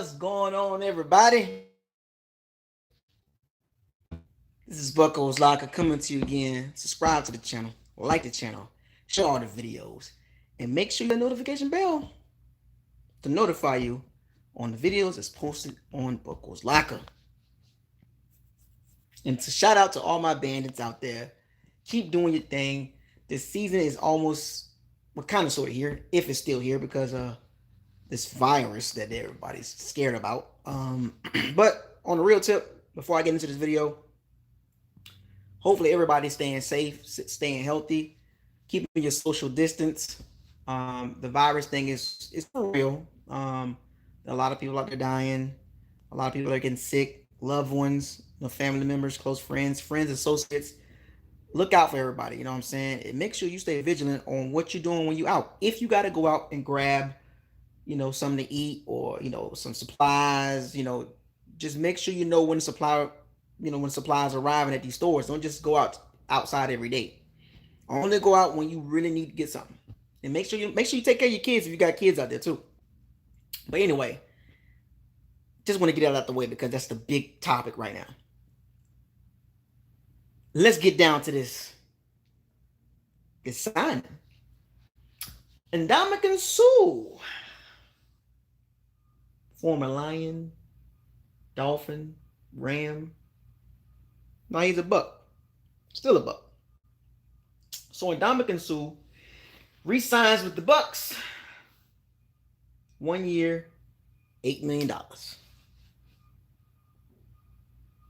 What's going on, everybody? This is BucosLocker coming to you again. Subscribe to the channel, like the channel, share all the videos, and make sure your notification bell to notify you on the videos that's posted on BucosLocker. And to shout out to all my bandits out there, keep doing your thing. This season is almost, we're kind of sort of here, if it's still here, because this virus that everybody's scared about. But on a real tip, before I get into this video, hopefully everybody's staying safe, staying healthy, keeping your social distance. The virus thing is for real. A lot of people out there dying. A lot of people are getting sick. Loved ones, family members, close friends, associates. Look out for everybody. You know what I'm saying? And make sure you stay vigilant on what you're doing when you're out. If you got to go out and grab, something to eat or some supplies, just make sure you know when the supply, when supplies are arriving at these stores. Don't just go outside every day. Only go out when you really need to get something. And make sure you take care of your kids if you got kids out there too. But anyway, just want to get that out the way because that's the big topic right now. Let's get down to this signing. And Ndamukong Suh, former Lion, Dolphin, Ram. Now he's a Buck. Still a Buck. So Ndamukong Suh re-signs with the Bucks. 1 year, $8 million.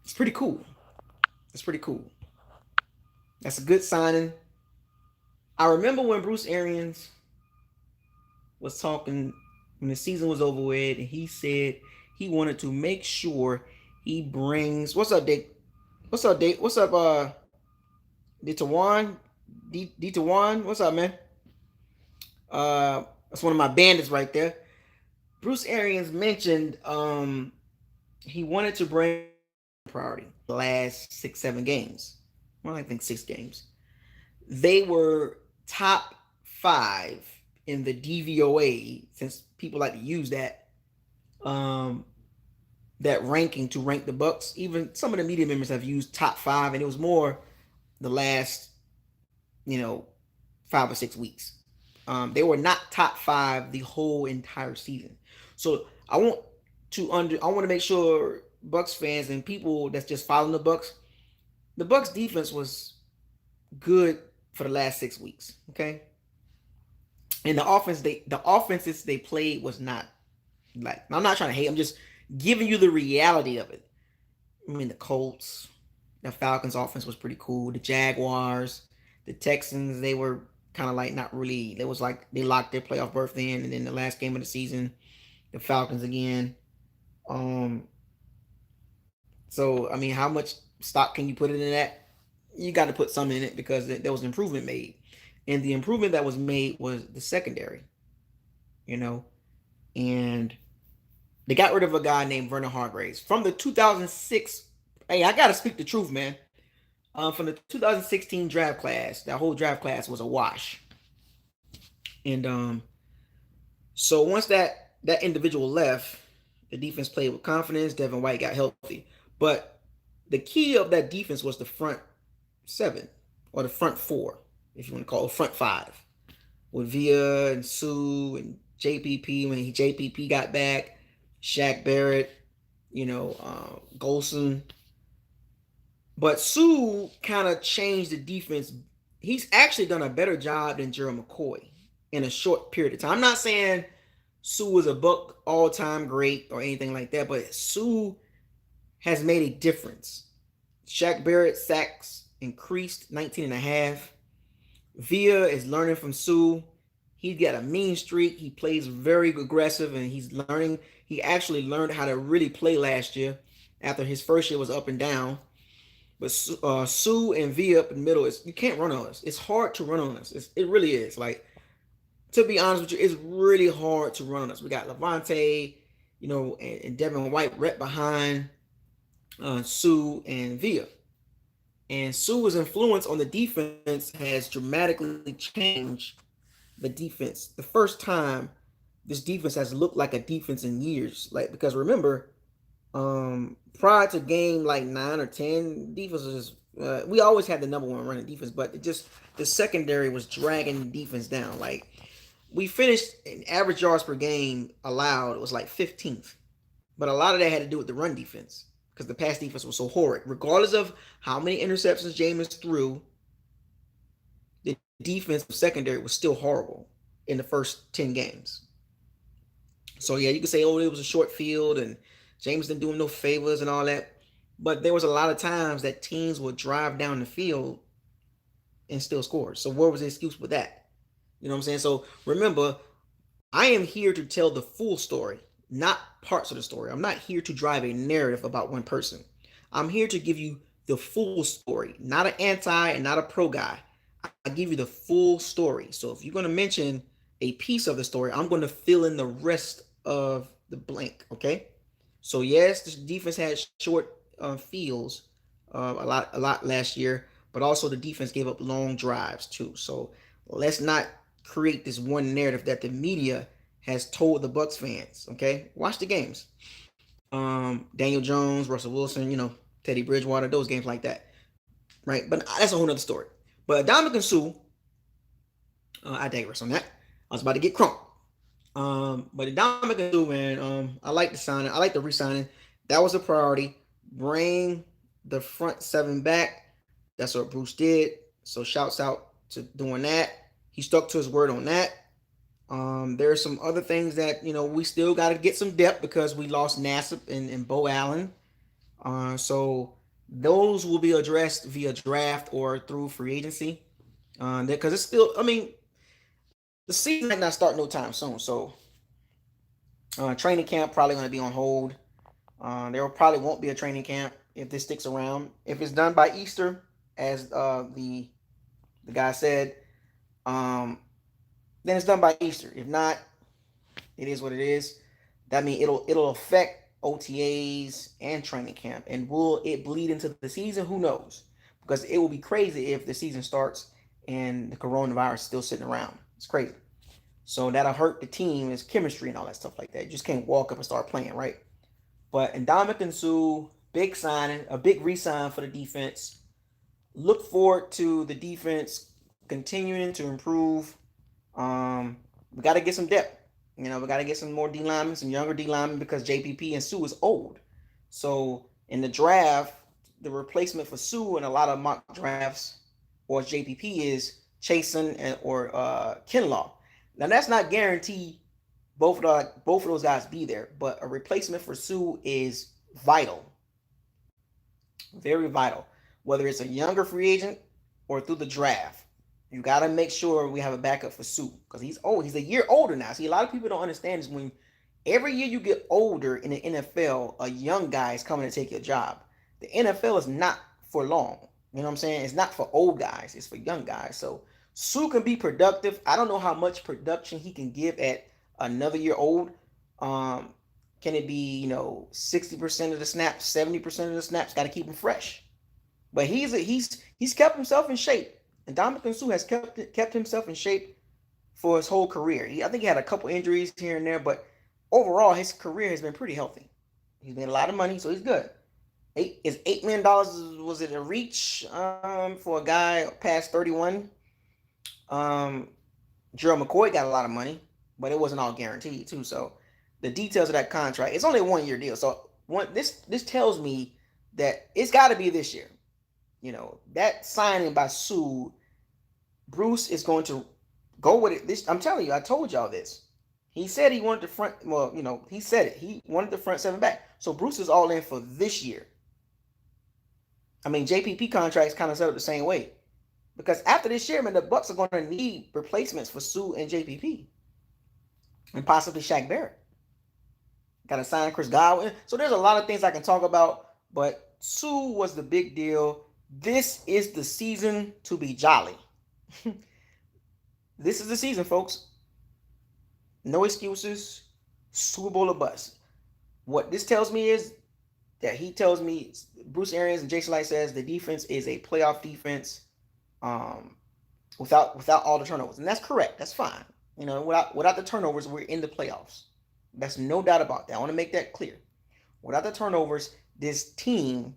It's pretty cool. That's a good signing. I remember when Bruce Arians was talking when the season was over with, and he said he wanted to make sure he brings. What's up, Dick? What's up, Dick? What's up, D-Tawan? D-Tawan? What's up, man? That's one of my bandits right there. Bruce Arians mentioned he wanted to bring priority the last 6-7 games. Well, I think 6 games. They were top 5 in the DVOA, since people like to use that ranking to rank the Bucks. Even some of the media members have used top 5, and it was more the last 5 or 6 weeks. They were not top 5 the whole entire season. So I want to make sure Bucks fans and people that's just following the Bucks defense was good for the last 6 weeks. Okay. And the offenses they played was not like, I'm not trying to hate, I'm just giving you the reality of it. I mean, the Colts, the Falcons offense was pretty cool. The Jaguars, the Texans, they were kind of like not really, it was like they locked their playoff berth in, and then the last game of the season, the Falcons again. So I mean, how much stock can you put into that? You got to put some in it because there was an improvement made. And the improvement that was made was the secondary, and they got rid of a guy named Vernon Hargreaves from the 2006. Hey, I got to speak the truth, man. From the 2016 draft class, that whole draft class was a wash. And so once that individual left, the defense played with confidence. Devin White got healthy. But the key of that defense was the front 7 or the front 4, if you want to call it front 5, with Vita and Suh and JPP when JPP got back, Shaq, Barrett, Golson. But Suh kind of changed the defense. He's actually done a better job than Gerald McCoy in a short period of time. I'm not saying Suh was a Buck all-time great or anything like that, but Suh has made a difference. Shaq Barrett sacks increased 19.5. Villa is learning from Suh. He's got a mean streak. He plays very aggressive, and he's learning. He actually learned how to really play last year after his first year was up and down. But Suh and Villa up in the middle, you can't run on us. It's hard to run on us. It really is. Like, to be honest with you, it's really hard to run on us. We got Lavonte, and Devin White right behind Suh and Villa. And Suh's influence on the defense has dramatically changed the defense. The first time this defense has looked like a defense in years. Like because remember, prior to game like 9 or 10, defense was we always had the number one running defense, but it just the secondary was dragging the defense down. Like we finished in average yards per game allowed, it was like 15th, but a lot of that had to do with the run defense because the pass defense was so horrid. Regardless of how many interceptions Jameis threw, the defensive secondary was still horrible in the first 10 games. So yeah, you can say, oh, it was a short field and James didn't do him no favors and all that. But there was a lot of times that teams would drive down the field and still score. So where was the excuse with that? You know what I'm saying? So remember, I am here to tell the full story, not parts of the story. I'm not here to drive a narrative about one person. I'm here to give you the full story, not an anti and not a pro guy. I give you the full story. So if you're going to mention a piece of the story, I'm going to fill in the rest of the blank. Okay. So yes, the defense had short fields a lot last year, but also the defense gave up long drives too. So let's not create this one narrative that the media has told the Bucks fans. Okay, watch the games. Daniel Jones, Russell Wilson, Teddy Bridgewater, those games like that, right? But that's a whole nother story. But Dominican Sue, I digress on that. I was about to get crunk. But the Dominican Sue, man, I like the signing. I like the re-signing. That was a priority. Bring the front seven back. That's what Bruce did. So shouts out to doing that. He stuck to his word on that. There are some other things that we still got to get some depth because we lost Nassib and Bo Allen. So those will be addressed via draft or through free agency. Because it's still, I mean, the season might not start no time soon. So training camp probably going to be on hold. There probably won't be a training camp if this sticks around. If it's done by Easter, as the guy said, then it's done by Easter. If not, it is what it is. That means it'll affect OTAs and training camp. And will it bleed into the season? Who knows? Because it will be crazy if the season starts and the coronavirus is still sitting around. It's crazy. So that'll hurt the team, its chemistry and all that stuff like that. You just can't walk up and start playing, right? But Ndamukong Suh, big signing, a big re-sign for the defense. Look forward to the defense continuing to improve. We got to get some depth. We got to get some more D linemen, some younger D linemen because JPP and Suh is old. So in the draft, the replacement for Suh in a lot of mock drafts or JPP is Chasen or Kinlaw. Now that's not guaranteed both of those guys be there, but a replacement for Suh is vital, very vital. Whether it's a younger free agent or through the draft, you got to make sure we have a backup for Suh because he's old. He's a year older now. See, a lot of people don't understand is when every year you get older in the NFL, a young guy is coming to take your job. The NFL is not for long. You know what I'm saying? It's not for old guys. It's for young guys. So Suh can be productive. I don't know how much production he can give at another year old. Can it be 60% of the snaps, 70% of the snaps? Got to keep him fresh. But he's kept himself in shape. And Ndamukong Suh has kept himself in shape for his whole career. I think he had a couple injuries here and there, but overall his career has been pretty healthy. He's made a lot of money, so he's good. Is $8 million, was it a reach for a guy past 31? Gerald McCoy got a lot of money, but it wasn't all guaranteed too. So the details of that contract, it's only a 1 year deal. So this tells me that it's got to be this year. That signing by Suh, Bruce is going to go with it. This, I'm telling you, I told y'all this. He said he wanted the front. Well, he said it. He wanted the front seven back. So Bruce is all in for this year. I mean, JPP contracts kind of set up the same way, because after this year, man, the Bucks are going to need replacements for Suh and JPP, and possibly Shaq Barrett. Got to sign Chris Godwin. So there's a lot of things I can talk about, but Suh was the big deal. This is the season to be jolly. This is the season, folks. No excuses. Super Bowl or bust. What this tells me is that he tells me, Bruce Arians and Jason Light says the defense is a playoff defense without all the turnovers. And that's correct. That's fine. Without the turnovers, we're in the playoffs. That's no doubt about that. I want to make that clear. Without the turnovers, this team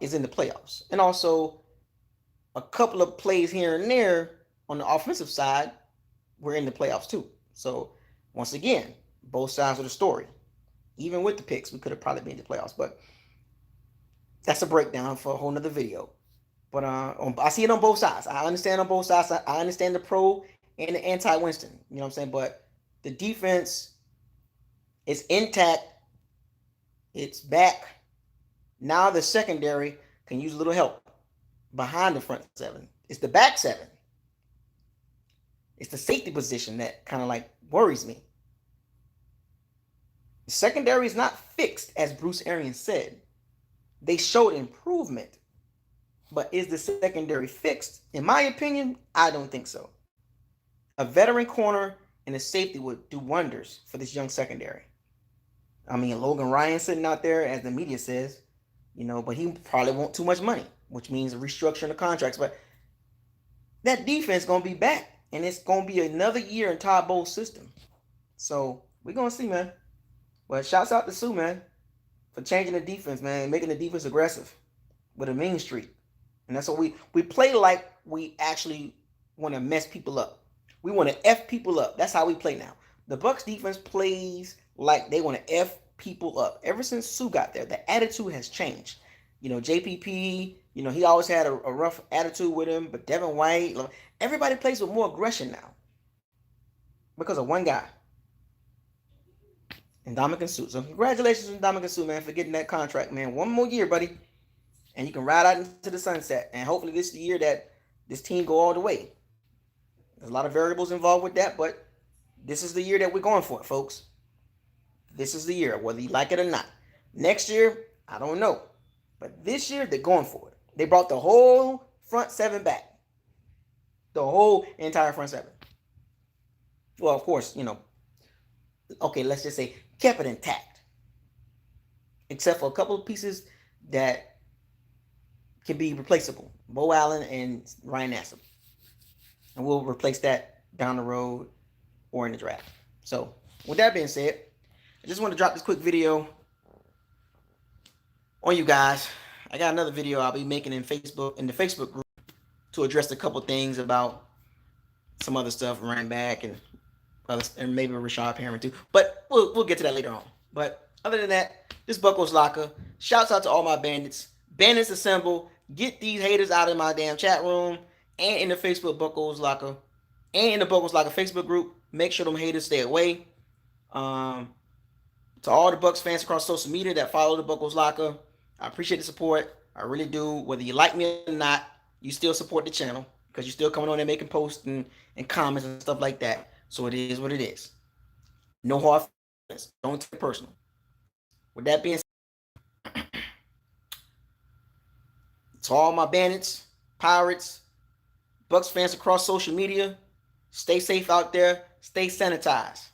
is in the playoffs. And also, a couple of plays here and there on the offensive side, we're in the playoffs too. So, once again, both sides of the story. Even with the picks, we could have probably been in the playoffs. But that's a breakdown for a whole nother video. But I see it on both sides. I understand on both sides. I understand the pro and the anti-Winston. You know what I'm saying? But the defense is intact. It's back. Now the secondary can use a little help behind the front seven. It's the back seven. It's the safety position that kind of like worries me. The secondary is not fixed, as Bruce Arians said. They showed improvement. But is the secondary fixed? In my opinion, I don't think so. A veteran corner and a safety would do wonders for this young secondary. I mean, Logan Ryan sitting out there, as the media says, but he probably won't too much money, which means restructuring the contracts. But that defense is going to be back, and it's going to be another year in Todd Bowles' system. So we're going to see, man. But shouts out to Sue, man, for changing the defense, man, making the defense aggressive with a mean streak. And that's what we play like we actually want to mess people up. We want to F people up. That's how we play now. The Bucs defense plays like they want to F people up. Ever since Sue got there, the attitude has changed. JPP, he always had a rough attitude with him, but Devin White, everybody plays with more aggression now because of one guy. And Ndamukong Suh. So congratulations to Ndamukong Suh, man, for getting that contract, man. One more year, buddy. And you can ride out into the sunset. And hopefully this is the year that this team go all the way. There's a lot of variables involved with that, but this is the year that we're going for it, folks. This is the year, whether you like it or not. Next year, I don't know. But this year, they're going for it. They brought the whole front seven back. The whole entire front seven. Well, of course, okay, let's just say kept it intact. Except for a couple of pieces that can be replaceable. Bo Allen and Ryan Nassib. And we'll replace that down the road or in the draft. So, with that being said, I just want to drop this quick video on you guys. I got another video I'll be making in the Facebook group to address a couple things about some other stuff, running back and maybe Rashad Perriman too. But we'll get to that later on. But other than that, this BucosLocker. Shouts out to all my bandits. Bandits assemble. Get these haters out of my damn chat room and in the Facebook BucosLocker and in the BucosLocker Facebook group. Make sure them haters stay away. To all the Bucs fans across social media that follow the BucosLocker, I appreciate the support. I really do. Whether you like me or not, you still support the channel because you're still coming on there making posts and comments and stuff like that. So it is what it is. No hard feelings. Don't take it personal. With that being said, to all my bandits, pirates, Bucs fans across social media, stay safe out there. Stay sanitized.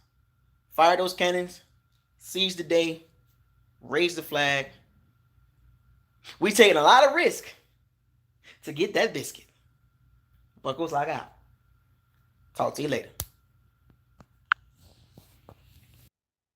Fire those cannons. Seize the day. Raise the flag. We taking a lot of risk to get that biscuit. BucosLocker out. Talk to you later.